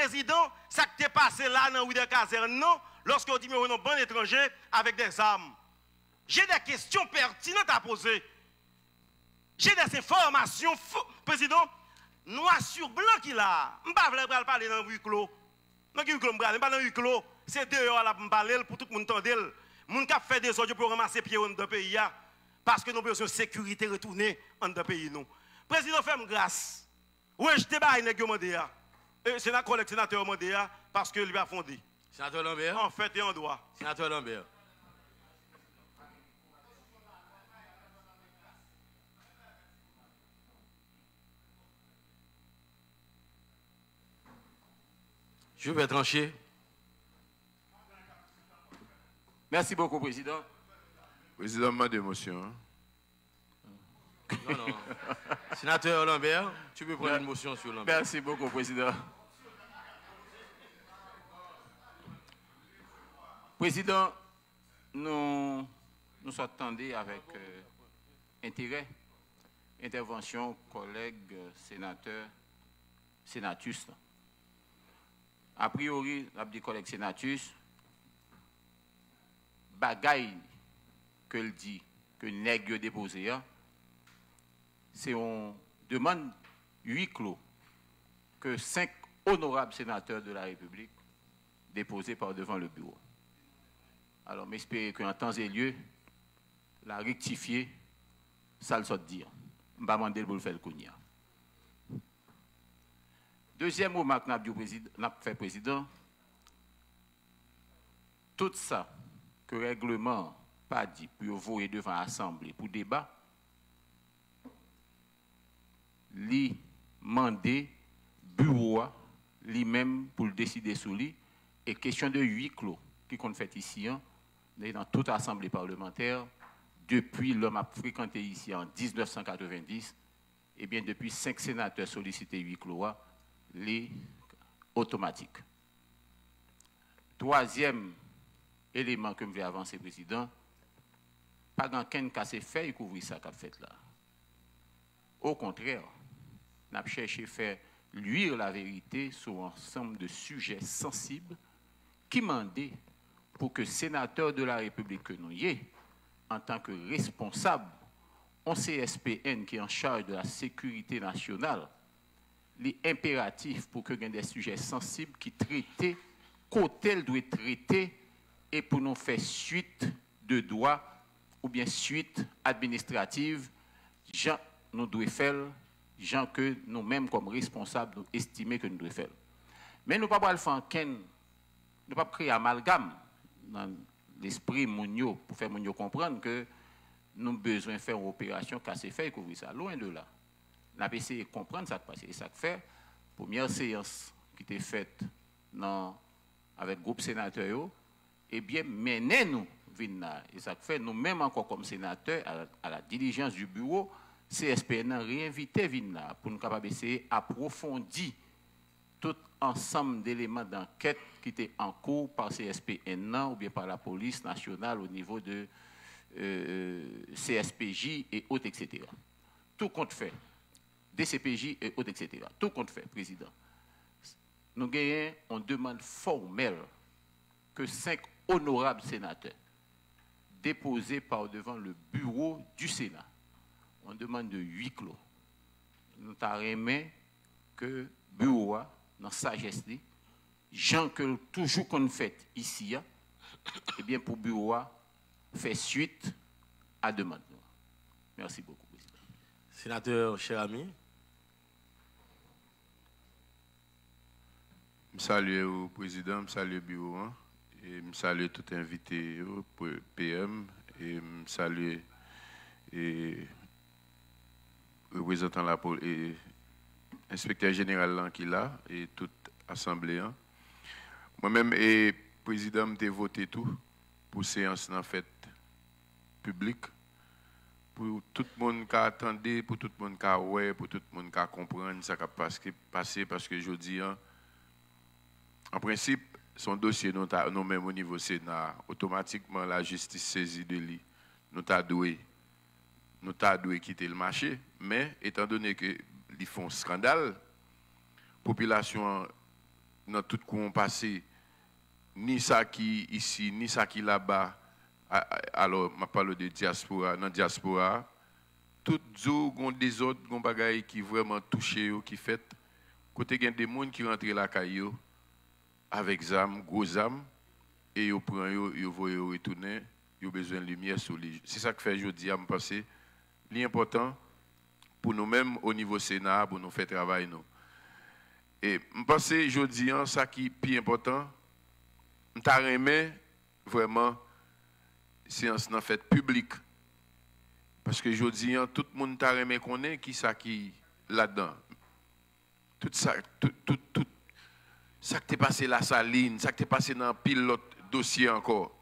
président, ça qui t'est passé là dans la caserne, non, lorsqu'on dit, mais on est un bon étranger avec des armes. J'ai des questions pertinentes à poser. J'ai des informations, président, noir sur blanc qu'il a. Je ne vais pas parler dans le huis clos. Dans le huis clos, je ne pas dans le huis clos. C'est dehors là pour parler pour tout le monde entendre. Les gens qui fait des ordres pour ramasser pieds dans le pays. Parce que nous avons besoin de sécurité retournée dans le pays. Président, fais-moi grâce. Oui, je t'ai pas demandé. C'est un collègue sénateur demandé parce que lui a fondé. Sénateur Lambert. En fait et en droit. Sénateur Lambert. Je vais trancher. Merci beaucoup, Président. Président, ma d'émotion. Non, non. Sénateur Lambert, tu peux prendre une motion sur Lambert. Merci beaucoup, Président. Président, nous attendons avec intérêt intervention collègues sénateurs, sénatus. A priori, les collègues sénatus, bagaille que le dit, que nègre déposé, c'est on demande huis clos que 5 honorables sénateurs de la République déposés par devant le bureau. Alors, j'espère qu'en temps et lieu, la rectifier, ça le sort dire. Je ne vais pas demander pour le faire le cognac. Deuxième remarque que n'a fait président, tout ça que le règlement pas dit pour voyer devant l'Assemblée pour débat, lui mandé bureau lui-même pour le décider sur lui et question de huis clos qui qu'on fait ici dans toute assemblée parlementaire depuis l'homme a fréquenté ici en 1990 et bien depuis 5 sénateurs sollicités huis clos les automatiques. Troisième élément que je vais avancer, président, pas quelqu'un qui a fait couvrir ça qu'a fait là. Au contraire, on a cherché à faire luire la vérité sur un ensemble de sujets sensibles qui mandaient pour que sénateur de la République que nous y est, en tant que responsable, en CSPN qui est en charge de la sécurité nationale, les impératifs pour que nous ayons des sujets sensibles qui traitent, qu'hôtel doit traiter et pour nous faire suite de droit ou bien suite administrative, gens nous devons faire, gens que nous-mêmes comme responsables nous estimons que nous devons faire. Mais nous ne pouvons pas faire nous ne pouvons pas créer amalgame dans l'esprit mounio pour faire mounio comprendre que nous avons besoin de faire une opération cassée fait et couvrir ça. Loin de là. On a essayé de comprendre ça qui passe. Et ça fait, première séance qui était faite avec le groupe sénateur, eh bien, menez-nous, et ça fait, nous-mêmes encore comme sénateurs, à la diligence du bureau, CSPN a réinvité Vinna pour nous capables d'essayer d'approfondir tout ensemble d'éléments d'enquête qui étaient en cours par CSPN ou bien par la police nationale au niveau de CSPJ et autres, etc. Tout compte fait. DCPJ et autres, etc. Tout compte fait, président. Nous gagnons une demande formelle que 5 honorables sénateurs déposés par devant le bureau du Sénat. On demande de huis clos. Nous avons que le bureau, dans sa sagesse, gens que toujours qu'on fait ici, eh bien pour le bureau, fait suite à demande. Merci beaucoup, président. Sénateur, cher ami. Je salue le président, je salue le bureau, et je salue tout invité pour PM, et je salue le représentant de la police, et l'inspecteur général qui est là, et toute assemblée. Moi-même, et président, j'ai voté tout pour séance en fait publique, pour tout le monde qui attendait, pour tout le monde qui ouais, pour tout le monde qui comprendre ce qui a passé, parce que je dis, en principe, son dossier, nous-mêmes au niveau Sénat, automatiquement la justice saisit de lui. Nous avons quitter le marché, mais étant donné que ils font scandale, la population dans tout courant passé, ni ça qui ici, ni ça qui là-bas, alors, je parle de diaspora, dans la diaspora, tout zo gon des autres gon bagay qui vraiment touché qui fait côté gen des monde qui rentre la caillou avec zam gros zam et yo prend yo voye retourner yo besoin de lumière sur lui. C'est ça que fait jodi à me penser l'important pour nous mêmes au niveau Sénat pour nous faire travail nous. Et me penser jodi ça qui plus important m'ta remet vraiment séance nan fait publique. Parce que je dis, tout le monde t'a remis connaît qui ça qui là-dedans. Tout ça, ça qui t'est passé la saline, ça qui t'est passé dans pile l'autre dossier encore.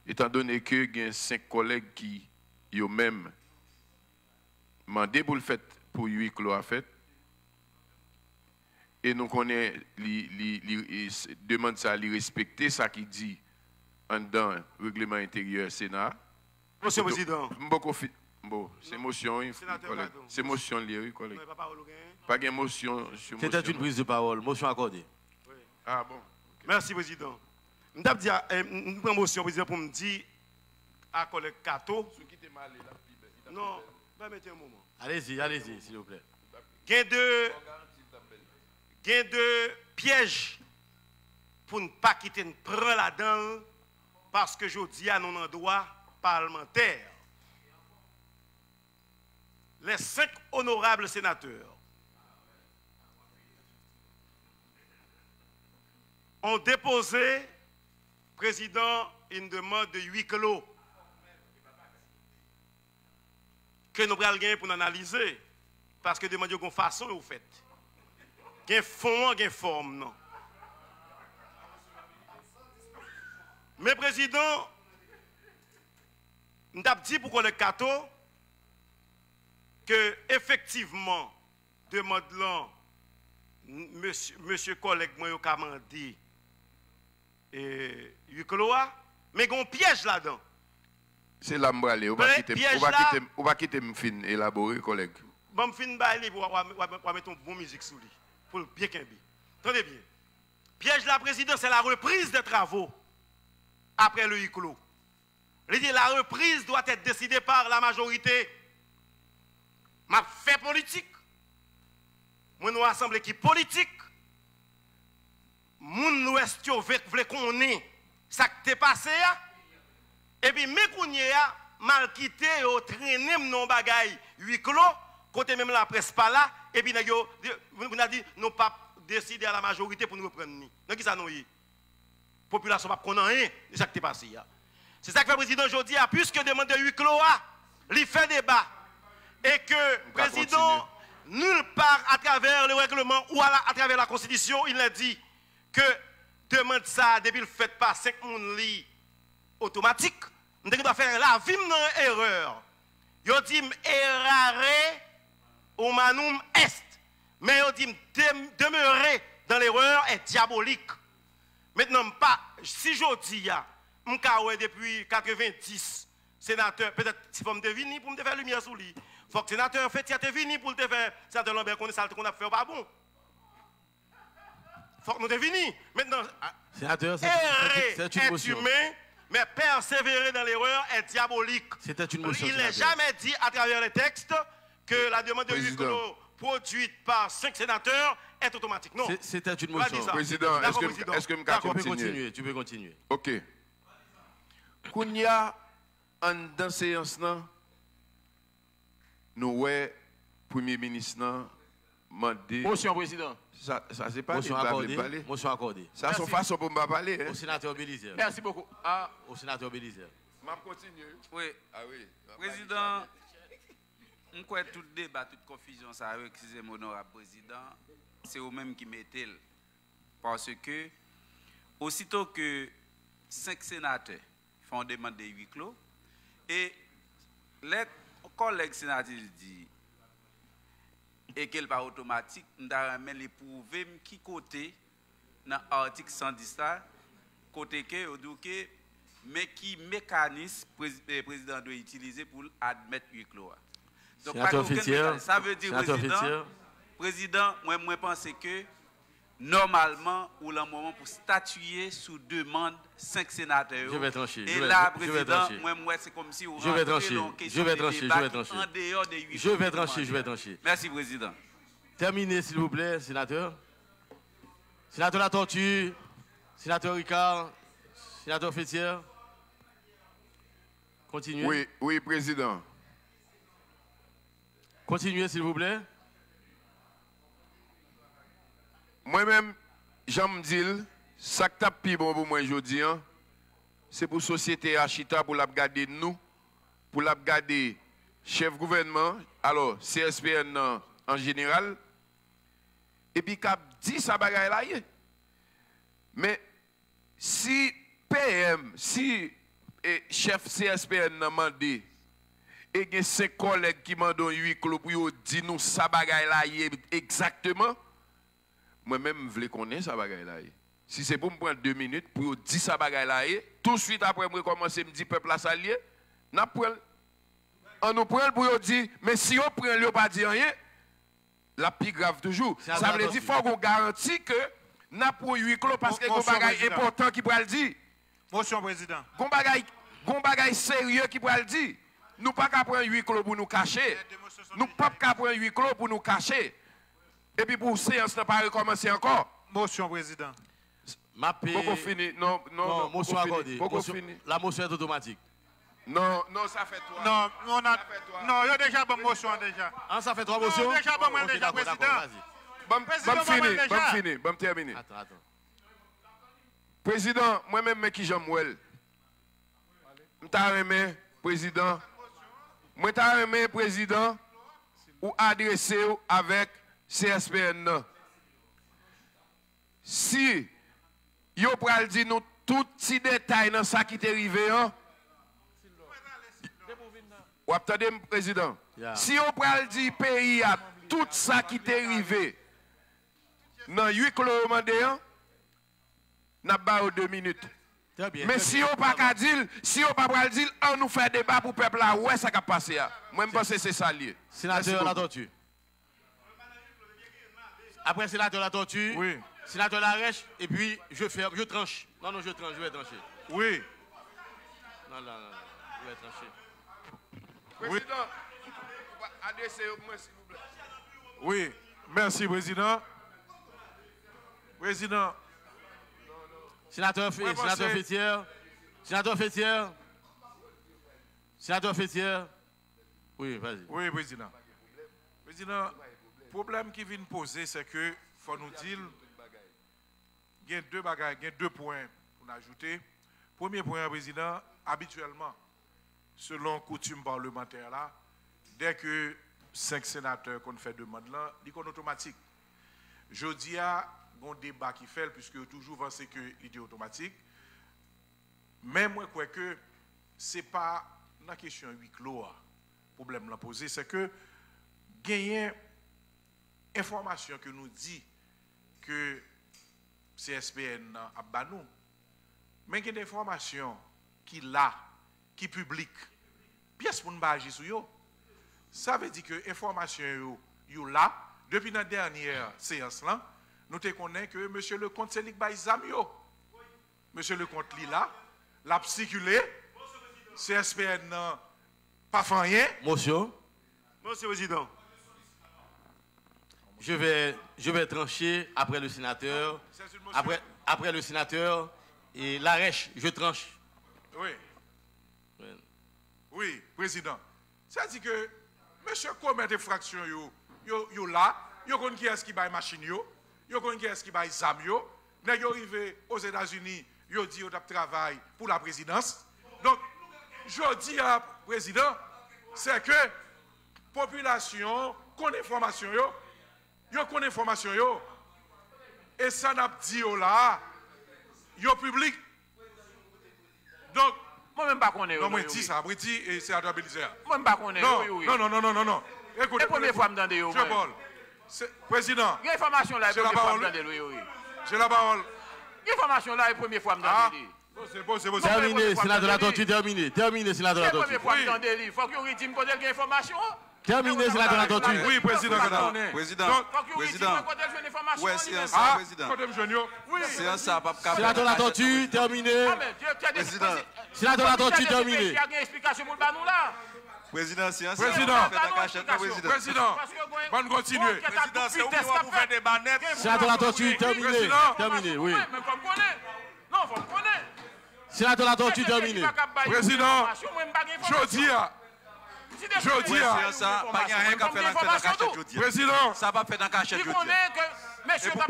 Étant donné que il y a 5 collègues qui eux-mêmes demandé pour le fait pour 8 clos à fait. Et nous connaissons demande ça à respecter ça qui dit en dedans règlement intérieur Sénat. Monsieur le Président. Bon, c'est motion, c'est motion liée, collègue. Pas de motion sur motion. C'était une prise de parole, motion accordée. Oui. Ah bon. Okay. Merci, Président. Je prends une motion, Président, pour me dire à collègue Kato. Non, permettez un moment. Allez-y, s'il vous plaît. Il y a deux pièges pour ne pas quitter, ne prendre là-dedans, parce que je dis à nos endroits parlementaires. Les 5 honorables sénateurs ont déposé, président, une demande de 8 clos que nous allons gagner pour analyser. Parce que demande de façon, vous faites. Il y a fond, il y a forme, non. Mais, président, nous avons dit pour le Cato que effectivement demande là monsieur collègue moi yo commandé et Yucloa mais gon piège là-dedans. C'est là m'aller, on va quitter me fin élaborer collègue. Bon fin bailler pour mettre une bonne musique sous lui pour bien qu'un bi. Attendez bien. Piège la président c'est la reprise des travaux après le Yuclo. La reprise doit être décidée par la majorité. Ma fait politique. Moi, nous assemblée qui politique. Moun nous veut qu'on ait ça qui t'est passé. Et puis, mes kounye mal quitté, ou traîné non bagay 8 clos, côté même la presse pas là. Et puis, vous avez dit, nous pas décider à la majorité pour nous reprendre. Donc, qui ça nous y? Population pas connaît de ça qui t'est passé. C'est ça que le président aujourd'hui a, puisque demande de 8 clos, il fait débat. Et que le président, nulle part à travers le règlement ou à travers la Constitution, il a dit que demande ça, depuis le fait par 5 personnes automatique, nous devons faire la vie dans erreur. Il dit errare humanum est. Mais il dit demeurer dans l'erreur est diabolique. Maintenant, pas, si je dis, depuis 90, sénateur, peut-être si vous me devinez pour me faire lumière sur lui. Il faut que le sénateur fait, il a venu pour te faire, sénateur Lambert, qu'on a fait pas bon. Il faut que nous devinions. Maintenant, sénateur, c'est une motion. Humain, mais persévérer dans l'erreur est diabolique. C'était une motion. Il n'est jamais dit à travers les textes que la demande de huis clos produite par 5 sénateurs est automatique. Non. C'était une motion. Président, est-ce que je peux continuer? Tu peux continuer. Ok. Kounya, dans séance, nous, ouais, Premier ministre, demandé. Motion, président. Ça c'est pas motion accordée. Motion accordée. Ça, c'est façon pour me parler. Au sénateur Bélizer. Merci beaucoup. Au sénateur Bélizer. Je continue. Oui. Ah oui. Président, on croit tout débat, toute confusion, ça, excusez-moi, honorable président, c'est eux-mêmes qui mettent. Parce que, aussitôt que 5 sénateurs font demande de 8 clos, et les collègues sénateurs disent, et qu'elle pas automatique, nous avons les prouver qui côté dans l'article 110 côté que mais qui mécanisme le président doit utiliser pour admettre 8 clos. Donc ça veut dire président, moi pense que normalement, ou le moment pour statuer sous demande 5 sénateurs. Je vais trancher. Et là, président, moi, c'est comme si vous je vais trancher. Je vais trancher. En dehors des 8 Je vais trancher. Merci, président. Terminez, s'il vous plaît, sénateur. Sénateur La Tortue, sénateur Ricard, sénateur Fétière. Continuez. Oui, président. Continuez, s'il vous plaît. Moi-même, j'aime dire, ça qui est plus bon pour moi aujourd'hui, c'est pour la société Achita, pour la garder nous, pour la garder chef gouvernement, alors CSPN en général, et puis cap dit ça bagaille là. Mais si PM, si chef CSPN n'a demandé, et que ses collègues qui m'ont donné 8 clos pour dire nous ça bagaille là exactement, moi-même, je voulais connaître ça bagaille là. Si c'est pour me prendre 2 minutes pour dire ça bagaille là, tout de suite après, je commence à me dire peuple à s'allier, on nous prend pour dire, mais si on prend le pas dire rien, la plus grave toujours. Ça veut dire qu'il faut qu'on garantisse que nous avons 8 clos parce que c'est un bagaille important qui pourrait le dire. Motion président. Un bagaille sérieux qui pourrait le dire. Nous ne pouvons pas prendre 8 clos pour nous cacher. Nous ne pouvons pas prendre 8 clos pour nous cacher. Et puis pour séance, ne pas recommencer encore. Motion président. Pourquoi finir? Non, motion accordée. La motion est automatique. Non, ça fait 3. Non, non, il y a déjà bonne motion déjà. Ah, ça fait 3 motions? Déjà bonne déjà, président. Bon, terminer. Attends. Président, moi-même, qui j'aime, je t'ai président. Moi, t'ai président, ou adresser avec CSPN. Si yo pral di nous tout petit détail dans ça qui est arrivé, ou attendez, président. Si yo pral di pays a tout ça qui est arrivé dans 8 kilomètres, n'a pas 2 minutes. Mais si on pas qu'à dire, si on pas pral dire, on nous fait débat pour peuple là, ouais ça qui a passé. Moi je pense que c'est ça lié. Sénateur La Tortue. Après sénateur La Tortue, oui. Sénateur Larèche, et puis je tranche. Non, je vais trancher. Oui. Non, je vais trancher. Président, adressez-moi s'il vous plaît. Oui, merci président. Président. Sénateur Fétière. Sénateur Fétière. Oui, vas-y. Oui, président. Président, le problème qui vient poser, c'est que faut nous dire, il y a 2 bagages, il y a 2 points pour ajouter. Premier point, président, habituellement, selon coutume parlementaire là, dès que 5 sénateurs qu'on fait demande là, il est automatique. Je dis à un débat qui fait, puisque toujours pensé que l'idée automatique. Mais moi, je crois que ce n'est pas la question 8 clos. Le problème là posé, c'est que gagner information que nous dit que CSPN a banou, mais il y a des informations qui là, qui publiques, pièce pour nous agir sur eux. Ça veut dire que l'information yo là, depuis la dernière séance là, nous te connaissons que M. le comte Sélik Baïzam yo. M. le comte Lila, l'a circulé, CSPN pas fait rien. Motion. Monsieur le Président. Je vais trancher après le sénateur. Après le sénateur et Larèche, je tranche. Oui. Oui, président. Ça dit que monsieur commet des fractions yo là, yo connaît qui est-ce qui baille machine yo connaît qui est-ce qui baille zam yo. Nèg yo arrivé aux États-Unis, yo dit yo travail pour la présidence. Donc je dis à président, c'est que population connaît information yo connaît information yo. Et ça n'a pas dit là, yo public. Donc moi-même pas connais. Non, moi dis ça, moi dis et c'est à toi Belisaire. Moi-même pas connais. Non. Écoutez, la première fois me demander yo. Président. L'information là, la première fois me demander oui. J'ai la parole. L'information là, la première fois me demander. C'est bon. Terminé, sénateur La Tortue, terminé, sénateur La Tortue. La première fois me demander, il faut que vous disiez me poser l'information. Terminé, sénateur la tortue. Oui, président. Président. Ouais, c'est ça, président. C'est ça, papa. Sénateur la tortue, terminé. Président. Sénateur la tortue, terminé. Président, c'est ça. Président, bonne continuer. Président, c'est où vous faire des bannettes. Sénateur la tortue, terminé. Terminé, oui. Non, faut me connaître. Sénateur la tortue, terminé. Président, Jodi a. C'est ça, pas rien qu'à faire dans la cachette jeudi. Président, Ça va faire dans la cachette jeudi.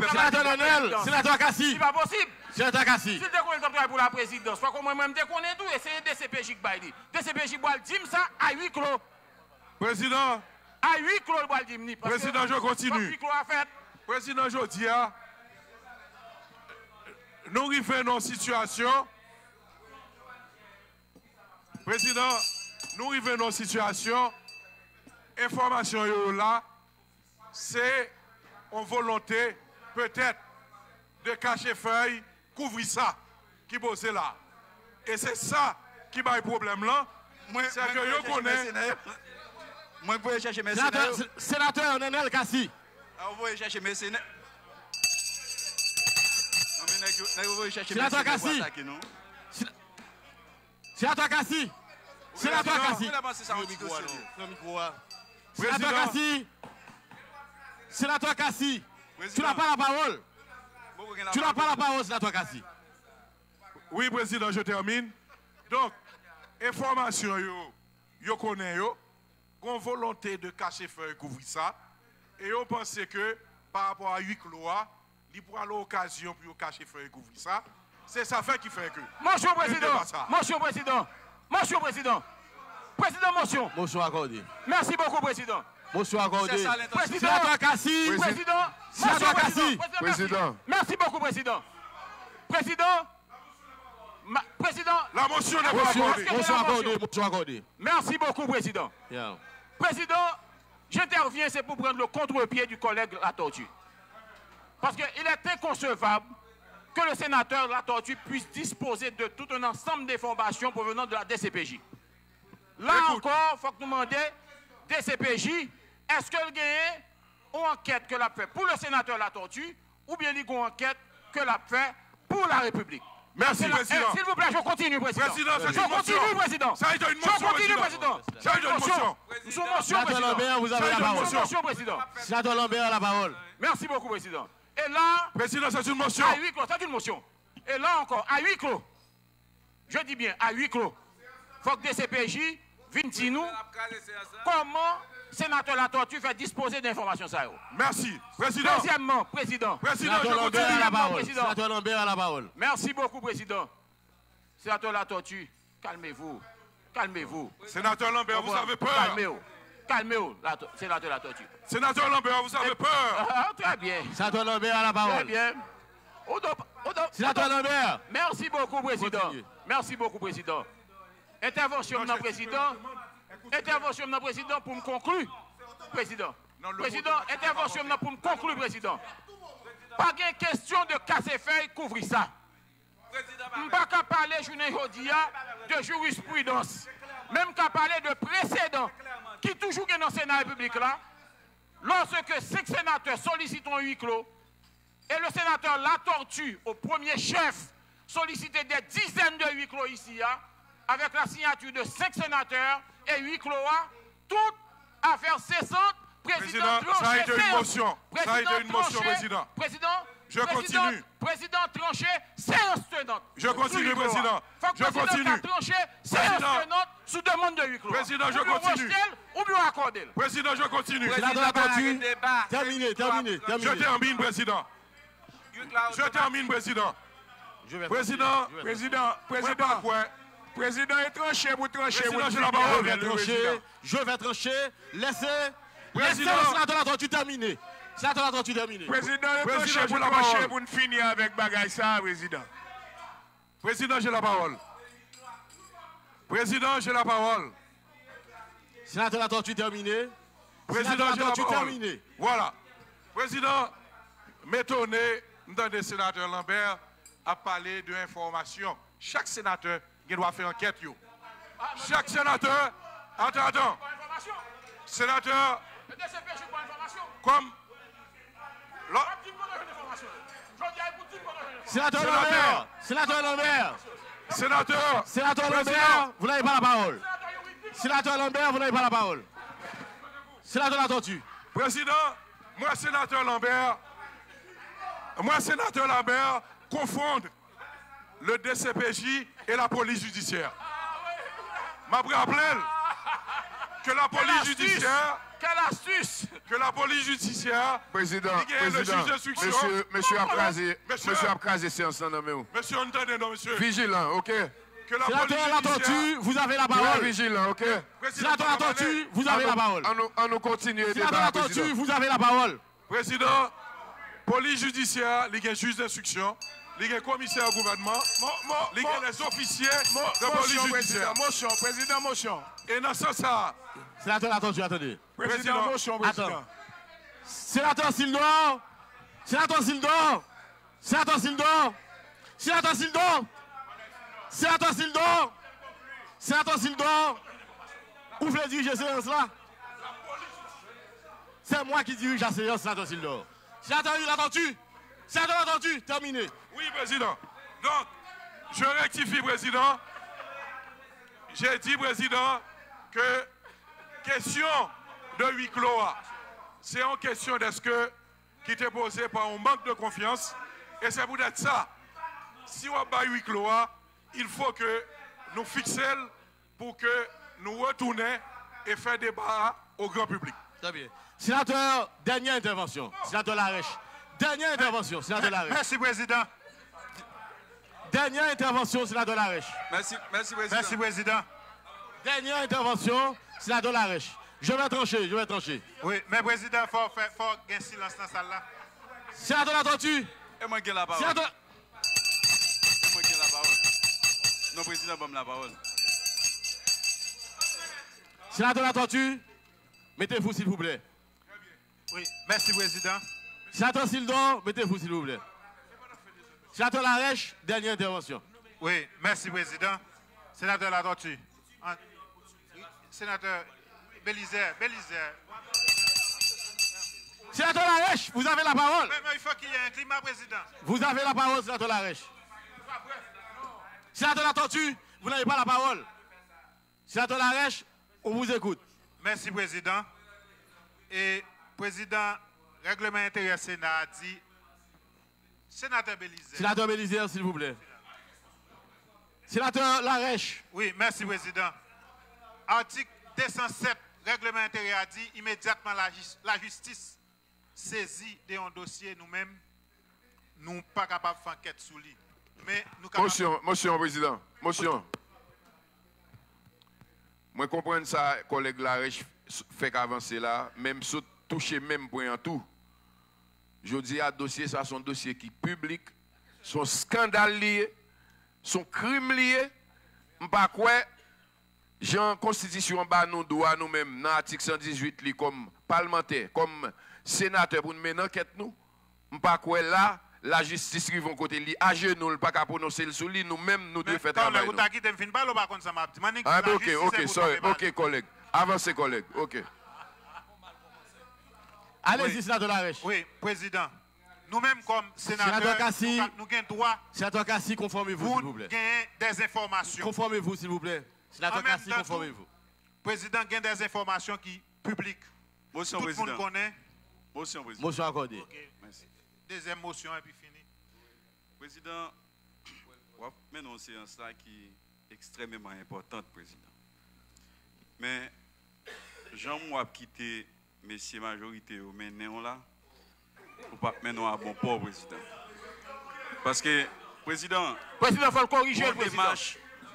Sénateur Lenel, sénateur Kassi. C'est pas possible. Sénateur Kassi. Si tu connais pour la présidence, pas comme moi-même, je connais tout, et c'est DCPJ qui va dire. DCPJ va dire ça à 8 clos. Président, À 8 clos, il va dire. Président, je continue. 8 clos à faire. Président Jodia, nous arrivons dans une situation. Président, nous arrivons dans une situation. Information là, c'est en volonté, peut-être, de cacher feuille, couvrir ça, qui pose là. Et c'est ça qui m'a le problème là. C'est que je connais. Moi, je vais chercher mes Sénateur Nenel Kassi. Vous voyez chercher mes sénateurs. Sénateur Kassi. Sénateur Kassi. Sénateur Kassi. Sénateur Kassi. Sénateur Kassi. Tu n'as pas la parole. Tu n'as pas la parole, sénateur Kassi. Oui, président, je termine. Donc, information, yo connaît yo, qu'on volonté de cacher feuille couvrir ça, et on pense que par rapport à 8 clos, il pourra l'occasion pour cacher feuille couvrir ça. C'est ça fait qui fait que. Motion président. Motion président. Motion président. Président, motion. Motion accordé. Merci beaucoup, président. Motion accordé. Président. Sénateur Kassi. Président. Sénateur Kassi. Président. Merci beaucoup, président. Président. Président. La motion n'est pas accordée. Motion accordé. Motion accordé. Merci beaucoup, président. Yeah. Président, j'interviens, c'est pour prendre le contre-pied du collègue La Tortue. Parce qu'il est inconcevable que le sénateur La Tortue puisse disposer de tout un ensemble d'informations provenant de la DCPJ. Là encore, il faut que nous demandions, DCPJ, est-ce que le gagne une enquête que l'a fait pour le sénateur La Tortue ou bien il y a une enquête que l'a fait pour la République? Merci, président. S'il vous plaît, je continue, président. Président, c'est je une motion. continue, président. Ça a été une Je motion, continue, président. président. Ça a été une motion. Nous sommes motion, Sénateur président. Lambert, vous avez la parole. Motion, président. Sénateur Lambert a la parole. Merci beaucoup, président. Et là, Président, c'est une motion. à 8 clos, c'est une motion. Et là encore, à 8 clos, je dis bien, à 8 clos, il faut que DCPJ vienne dire nous comment le sénateur La Tortue fait disposer d'informations. Merci. Président. Deuxièmement, président. Président, je Sénateur Lambert a continue. la parole. Président. Sénateur Lambert a la parole. Merci beaucoup, président. Sénateur La Tortue, calmez-vous. Calmez-vous. Sénateur Lambert, vous avez peur. Calmez-vous. Calmez-vous, sénateur La Tortue. Sénateur Lambert, vous avez peur. Ah, très bien. Sénateur Lambert a la Très parole. bien. Sénateur Lambert. Merci beaucoup, président. Continuez. Merci beaucoup, président. Intervention de président. Intervention de président pour me conclure. Président. Président, intervention pour me conclure, président. Pas de question de casser-feuille, couvrir ça. Je ne peux pas parler, je ne de jurisprudence. Même qu'à parler de précédent qui toujours est dans le Sénat République là, lorsque 5 sénateurs sollicitent un huis clos, et le sénateur La Tortue, au premier chef, sollicitait des dizaines de huis clos ici, avec la signature de 5 sénateurs et huis clos, toute affaire cessante, président tranché. Ça a été une motion. Ça a été une motion, tranché, président. Je président, continue. Président tranché, séance tenante. Je continue, Sous huis clos. président. Faut que Je président continue. tranché, séance Président. tenante, sous demande de huis clos. Président, je Ou bien continue. rejeter, ou bien accorder. Président, je continue. Sénateur La Tortue. Terminé, terminé, Je terminé. termine, président. Je termine, président. Président, Président est tranché, vous tranchez. Président, j'ai la parole. Je vais trancher. Laissez le Président. sénateur La Tortue terminer. Sénateur La Tortue terminé. Président est Président, tranché, j'ai vous la tranchez, parole. vous ne finissez avec bagaille ça, président. Président, j'ai la parole. Président, j'ai la parole. Sénateur La Tortue terminé. Président, Sénateur j'ai La la Tortue parole. terminé. Voilà. Président, m'étonné, le sénateur Lambert a parlé de information. Chaque sénateur il doit faire enquête. Chaque sénateur, attends. Sénateur, Le DCPJ pour information. comme... Sénateur Lambert, Sénateur Lambert, Sénateur, Sénateur Lambert, vous n'avez pas la parole. Sénateur Lambert, vous n'avez pas la parole. Sénateur La Tortue. Président, moi, sénateur Lambert, confondre le DCPJ et la police judiciaire. M'a rappelé que la police judiciaire... Quelle astuce! Que la police judiciaire... Président, le juge d'instruction... monsieur a crasé séance non mais où? Monsieur, entendez, non, monsieur. Vigilant, ok? Que la Sénateur La Tortue, vous avez la parole. Vigilant, ok? Sénateur La Tortue, vous avez la parole. On nous continue le Sénateur La Tortue, vous avez la parole. Président, police judiciaire, il y a juge d'instruction, il y a commissaire au gouvernement, il y a les officiers de police judiciaire. Motion, président, motion. Et dans ce sens, Sénateur La Tortue, attendez. Président, motion, président. Attends. Sénateur Sildor, Sénateur Sildor, Sénateur Sildor, Sénateur Sildor, Sénateur Sildor, Sénateur Sildor, où vous voulez diriger cette séance là? C'est moi qui dirige la séance, Sénateur Sildor. Sénateur La Tortue, Sénateur La Tortue, terminé. oui, président. Donc, je rectifie, président. J'ai dit, président, que question de huis clos, c'est en question d'est-ce que qui était posée par un manque de confiance. Et c'est peut-être ça. Si on bat huis clos, il faut que nous fixions pour que nous retournions et faire débat au grand public. Très bien. Sénateur, dernière intervention. Sénateur Larèche. Dernière intervention, Sénateur Larèche. Merci, Président. Dernière intervention, Sénateur Larèche. Merci, Président. Merci, Président. Dernière intervention, Sénateur Larèche. Je vais trancher. Oui, mais Président, il faut gagner silence dans la salle là. Sénateur La Tortue. Et moi, je la parole. Sénateur... Moi, je la parole. Non, Président, je la parole. Sénateur La Tortue, mettez-vous s'il vous plaît. Oui, merci, Président. Sénateur Sildor, mettez-vous s'il vous plaît. Sénateur Larèche, dernière intervention. Oui, merci, Président. Sénateur La Tortue. Sénateur Bélisaire. Sénateur Larèche, vous avez la parole. Mais il faut qu'il y ait un climat, Président. Vous avez la parole, Sénateur Larèche. Sénateur La Tortue, vous n'avez pas la parole. Sénateur Larèche, on vous écoute. Merci, Président. Et Président, règlement intérieur Sénat a dit, Sénateur Bélisaire. Sénateur Bélisaire, s'il vous plaît. Sénateur Larèche. Oui, merci, Président. Article 207, règlement intérieur a dit, immédiatement la justice saisit d'un dossier, nous-mêmes, nous ne sommes pas capables de faire enquête sur lui. Mais nous Motion, Président. Motion. Moi, je comprends ça, collègue Larèche fait qu'avancer là, même si toucher même point en tout. Je dis à dossier, ça son dossier qui est public, son scandale lié, son crime lié. Je ne sais pas quoi, Jean Constitution bat nous droit nous-mêmes dans l'article 118 li, comme parlementaire, comme sénateur pour nous mener enquête nous. Je ne sais pas quoi là, la justice qui vont côté li, à genoux, pas qu'à prononcer le sous lui, nous-mêmes nous devons faire travail. Ok, collègue. Avancez, collègue. Ok. Allez-y, Sénateur Larèche. Oui, Président. Nous-mêmes, comme sénateurs, nous avons droit. Sénateur Kassi, conformez-vous, s'il vous plaît. Des informations. Conformez-vous, s'il vous plaît. Sénateur Kassi, conformez-vous. Président, il y a des informations qui publiques. Motion, tout Président. le monde connaît. Motion, Président. Motion accordée. Okay. Merci. Deuxième motion et puis fini. Président, maintenant, c'est une séance qui est extrêmement importante, Président. Mais, Jean-Moi quitté messieurs majorité maintenant là, ou pas maintenant à bon port, Président. Parce que, Président, il faut le corriger, le Président.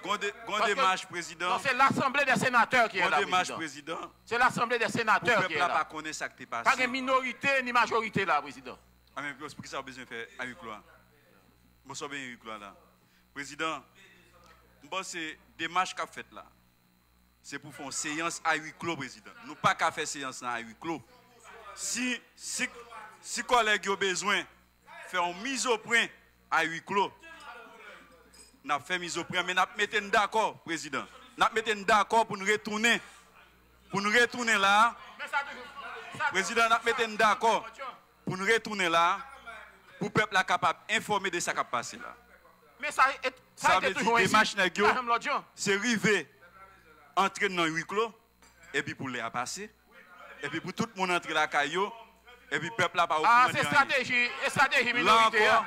Grand démarche, Président. Non, c'est l'Assemblée des sénateurs qui est là, Président. C'est l'Assemblée des sénateurs qui est là. Pas connaître ça qui t'est passé. Pas de minorité ni majorité là, Président. Ah, mais pour qui ça a besoin de faire à huis clos? Je suis bien huis clos là. Président, je pense que c'est démarche qu'a fait là. C'est pour faire une séance à huis clos, Président. Nous pas qu'à faire séance à huis clos. Si collègues ont besoin de faire une mise au point à huis clos, nous avons fait mise au point, mais nous mettons d'accord, Président. Nous mettons d'accord pour nous retourner pour nous retourner là, président, nous mettons d'accord pour nous retourner là, pour que le peuple soit capable d'informer de ce qui a passé là. Mais ça veut dire des machines, c'est arrivé, entrer dans le huis clos, et puis pour les passer, et puis pour tout le monde entrer dans la caillou, et puis le peuple n'a pas au Ah, c'est stratégie minoritaire.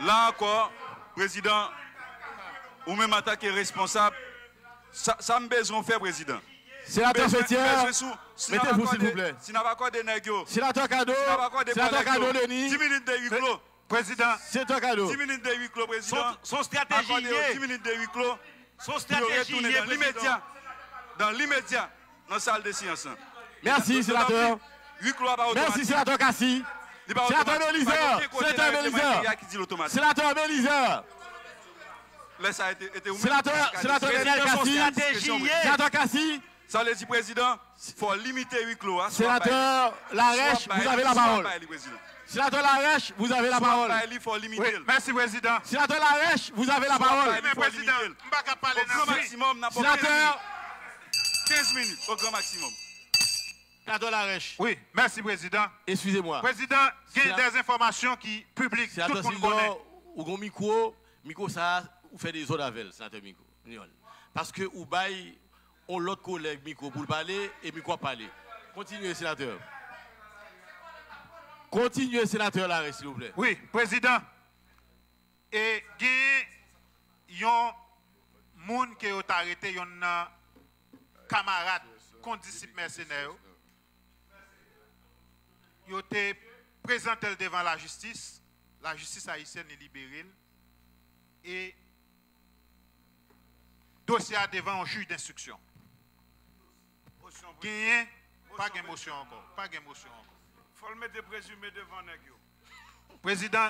Là encore, président, ou même en tant que responsable, ça me besoin de faire, président. Sénateur Fétière, mettez-vous s'il vous plaît. Si n'a pas encore de négos. Sénateur Cadeau, Denis. 10 minutes de huis clos. Président. Sénateur Cadeau. 10 minutes de huis clos, président. Son stratégie. 10 minutes de huis clos. Son stratégie. Dans l'immédiat, dans la salle de séance. Merci, sénateur. Huis clos pas automatique. Merci, sénateur Cassi. Sénateur Béliseur. Sénateur Béliseur. Sénateur Béliseur. Sénateur Daniel Cassi. Sénateur Cassi. Ça veut dire, président, il faut limiter huis clos. Sénateur Larèche, vous avez la parole. Sénateur Larèche, vous avez la parole. Oui, merci, président. Sénateur Larèche, vous avez la parole. Mais président, je ne peux pas parler au maximum. Sénateur 15 minutes, au grand maximum. Sénateur Larèche. Oui, merci, président. Excusez-moi. Président, il y a des informations qui publiques. Tout le monde connaît. Ou un micro, ça, ou fait des autres avec, sénateur Miko. Parce que ou bail, on l'autre collègue micro pour parler et micro parler. Continuez, sénateur. Continuez, sénateur Larèche, s'il vous plaît. Oui, président. Et il y a un monde qui a arrêté, il y a un camarade, condisciple mercenaire. Il a été présenté devant la justice haïtienne est libérée. Et dossier devant un juge d'instruction. Pas de motion encore. Pas de motion encore. Il faut le mettre présumé devant Négio. Président,